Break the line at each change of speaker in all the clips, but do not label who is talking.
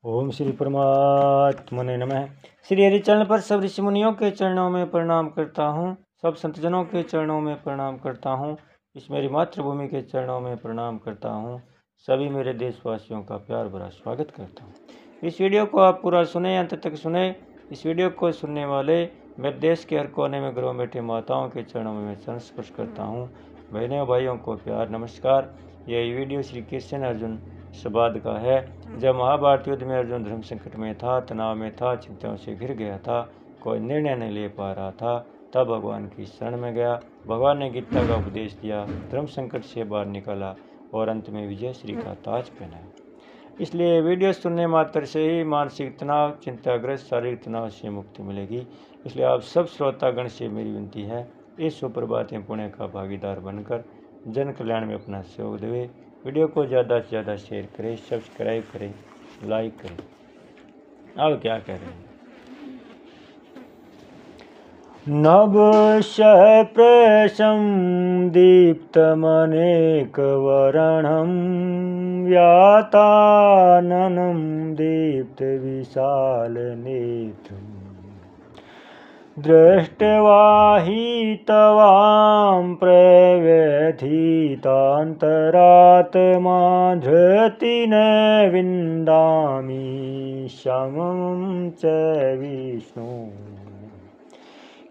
ओम श्री परमात्मने नमः। श्री हरि चरण पर सब ऋषि मुनियों के चरणों में प्रणाम करता हूँ, सब संतजनों के चरणों में प्रणाम करता हूँ, इस मेरी मातृभूमि के चरणों में प्रणाम करता हूँ। सभी मेरे देशवासियों का प्यार भरा स्वागत करता हूँ। इस वीडियो को आप पूरा सुने, अंत तक सुने। इस वीडियो को सुनने वाले मेरे देश के हर कोने में घरों बैठे माताओं के चरणों में मैं चरण स्पर्श करता हूँ। बहनों भाइयों को प्यार नमस्कार। यह वीडियो श्री कृष्ण अर्जुन संवाद का है। जब महाभारत युद्ध में अर्जुन धर्म संकट में था, तनाव में था, चिंताओं से घिर गया था, कोई निर्णय नहीं ले पा रहा था, तब भगवान की शरण में गया। भगवान ने गीता का उपदेश दिया, धर्म संकट से बाहर निकाला और अंत में विजय श्री का ताज पहनाया। इसलिए वीडियो सुनने मात्र से ही मानसिक तनाव, चिंताग्रस्त, शारीरिक तनाव से मुक्ति मिलेगी। इसलिए आप सब श्रोतागण से मेरी विनती है, इस सुप्रभात पुण्य का भागीदार बनकर जन कल्याण में अपना सहयोग देवे। वीडियो को ज़्यादा से ज़्यादा शेयर करें, सब्सक्राइब करें, लाइक करें। अब क्या कह रहे हैं? नभ सप्रशं दीप्तमनेकवर्णं व्याताननं दीप्तविशालनेत्रम् दृष्ट्वा हि तवां प्रव्यथितान्तरात्मा धृति न विन्दामि शमं च विष्णु।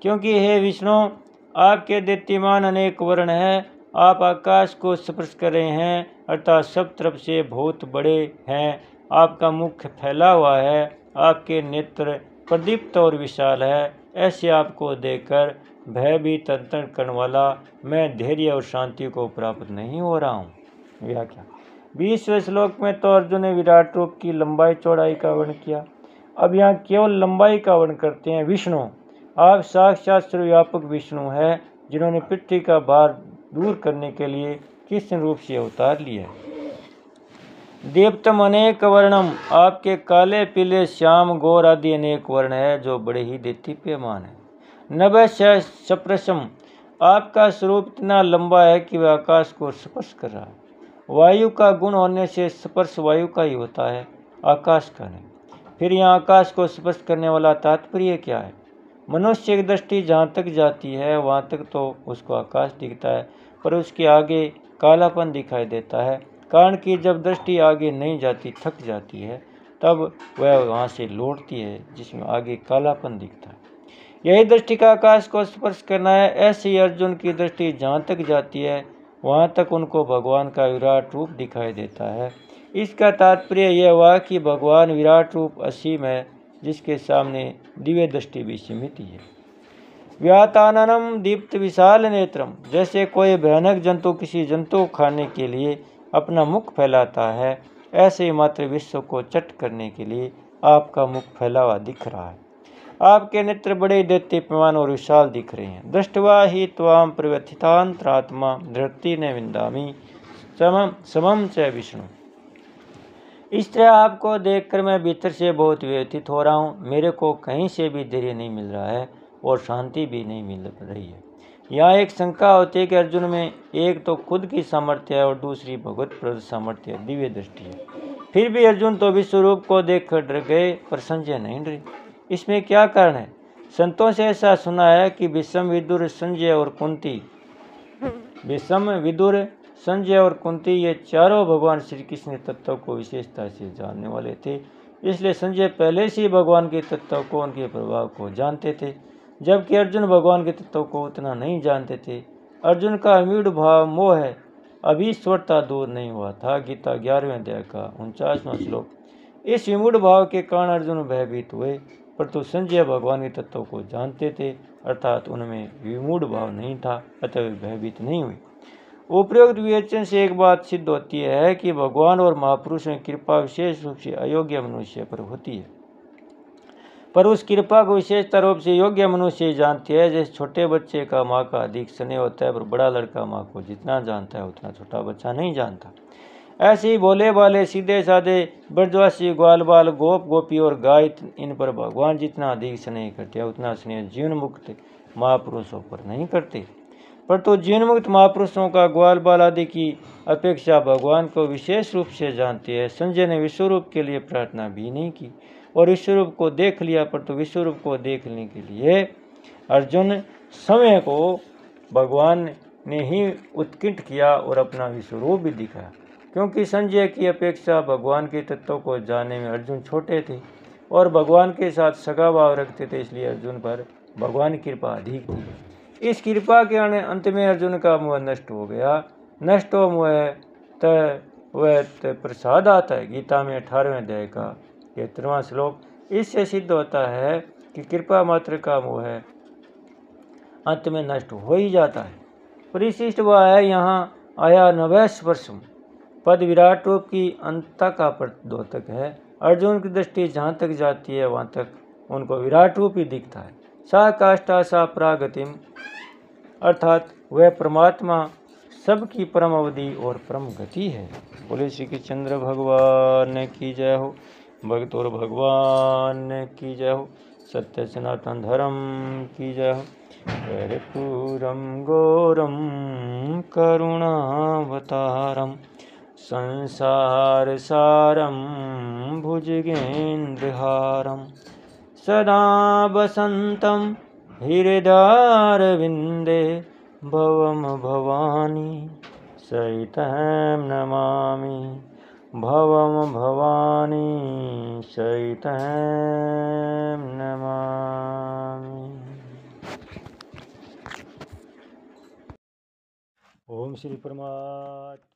क्योंकि हे विष्णु, आपके दैत्यमान अनेक वर्ण हैं। आप आकाश को स्पर्श कर रहे हैं, अर्थात सब तरफ से बहुत बड़े हैं। आपका मुख फैला हुआ है, आपके नेत्र प्रदीप्त और विशाल है। ऐसे आपको देखकर भयभीत अंतर करने वाला मैं धैर्य और शांति को प्राप्त नहीं हो रहा हूँ। व्याख्या। 20वें श्लोक में तो अर्जुन ने विराट रूप की लंबाई चौड़ाई का वर्णन किया। अब यहाँ केवल लंबाई का वर्णन करते हैं। विष्णु, आप साक्षात सर्वव्यापक विष्णु है, जिन्होंने पृथ्वी का भार दूर करने के लिए कृष्ण रूप से अवतार लिया है। दीप्तम अनेक वर्णम, आपके काले पीले श्याम गौर आदि अनेक वर्ण है जो बड़े ही देदीप्यमान है। नभ सप्रशम, आपका स्वरूप इतना लंबा है कि वह आकाश को स्पर्श कर रहा है। वायु का गुण होने से स्पर्श वायु का ही होता है, आकाश का नहीं। फिर यहाँ आकाश को स्पर्श करने वाला तात्पर्य क्या है? मनुष्य की दृष्टि जहाँ तक जाती है वहाँ तक तो उसको आकाश दिखता है, पर उसके आगे कालापन दिखाई देता है। कारण कि जब दृष्टि आगे नहीं जाती, थक जाती है, तब वह वहाँ से लौटती है जिसमें आगे कालापन दिखता है। यही दृष्टि का आकाश को स्पर्श करना है। ऐसे ही अर्जुन की दृष्टि जहाँ तक जाती है वहाँ तक उनको भगवान का विराट रूप दिखाई देता है। इसका तात्पर्य यह हुआ कि भगवान विराट रूप असीम है, जिसके सामने दिव्य दृष्टि भी सीमित ही है। व्याताननम दीप्त विशाल नेत्रम, जैसे कोई भयानक जंतु किसी जंतु को खाने के लिए अपना मुख फैलाता है, ऐसे ही मात्र विश्व को चट करने के लिए आपका मुख फैला हुआ दिख रहा है। आपके नेत्र बड़े दैत्यमान और विशाल दिख रहे हैं। दृष्ट्वा ही त्वां प्रव्यथितान्तरात्मा धृति न विन्दामि समं च विष्णु। इस तरह आपको देखकर मैं भीतर से बहुत व्यथित हो रहा हूँ। मेरे को कहीं से भी धैर्य नहीं मिल रहा है और शांति भी नहीं मिल रही है। यहाँ एक शंका होती है कि अर्जुन में एक तो खुद की सामर्थ्य है और दूसरी भगवत प्रदत्त सामर्थ्य दिव्य दृष्टि है। फिर भी अर्जुन तो विश्व रूप को देखकर डर गए, पर संजय नहीं डरे। इसमें क्या कारण है? संतों से ऐसा सुना है कि भीष्म, विदुर, संजय और कुंती ये चारों भगवान श्री कृष्ण के तत्व को विशेषता से जानने वाले थे। इसलिए संजय पहले से ही भगवान के तत्व को, उनके प्रभाव को जानते थे, जबकि अर्जुन भगवान के तत्व को उतना नहीं जानते थे। अर्जुन का अमूढ़ भाव मोह है, अभी ईश्वरता दूर नहीं हुआ था। गीता 11वें अध्याय का 49वां श्लोक। इस विमूढ़ भाव के कारण अर्जुन भयभीत हुए, परंतु संजय भगवान के तत्व को जानते थे, अर्थात उनमें विमूढ़ भाव नहीं था, अतः वे भयभीत नहीं हुए। उपरोक्त विवेचन से एक बात सिद्ध होती है कि भगवान और महापुरुषों की कृपा विशेष रूप से अयोग्य मनुष्य पर होती है, पर उस कृपा को विशेषता रूप से योग्य मनुष्य जानते हैं। जैसे छोटे बच्चे का माँ का अधिक स्नेह होता है, पर बड़ा लड़का माँ को जितना जानता है उतना छोटा बच्चा नहीं जानता। ऐसे ही भोले भाले सीधे साधे ब्रजवासी ग्वाल बाल गोप गोपी और गाय, इन पर भगवान जितना अधिक स्नेह करते हैं उतना स्नेह जीवन मुक्त महापुरुषों पर नहीं करते। परंतु जीवन मुक्त महापुरुषों का ग्वाल बाल आदि की अपेक्षा भगवान को विशेष रूप से जानती है। संजय ने विश्वरूप के लिए प्रार्थना भी नहीं की और विश्वरूप को देख लिया, परंतु विश्वरूप को देखने के लिए अर्जुन समय को भगवान ने ही उत्कीर्ण किया और अपना विश्वरूप भी दिखाया। क्योंकि संजय की अपेक्षा भगवान के तत्वों को जानने में अर्जुन छोटे थे और भगवान के साथ सगा भाव रखते थे, इसलिए अर्जुन पर भगवान की कृपा अधिक थी। इस कृपा के अंत में अर्जुन का मोह नष्ट हो गया। नष्ट हो मोह वह प्रसाद आता है। गीता में 18वें अध्याय का 73वां श्लोक। इससे सिद्ध होता है कि कृपा मात्र का मोह अंत में नष्ट हो ही जाता है। परिशिष्ट वह है यहाँ आया नवै स्पर्शम पद विराट रूप की अंत का प्रद्योतक है। अर्जुन की दृष्टि जहाँ तक जाती है वहाँ तक उनको विराट रूप ही दिखता है। सा काष्ठा सा प्रागतिम, अर्थात वह परमात्मा सबकी परम अवधि और परम गति है। बोले श्री कृष्णचंद्र भगवान की जय हो, भक्त और भगवान की जय हो, सत्य सनातन धर्म की जय हो। कर्पूरम गौरम करुणावतारम संसार सारम भुजगेन्द्रहारम सदा वसंतम हृदयारविंदे भवम भवानी सहितं नमामि। भवम भवानी सहितं नमामि। ओम श्री परमात्मा।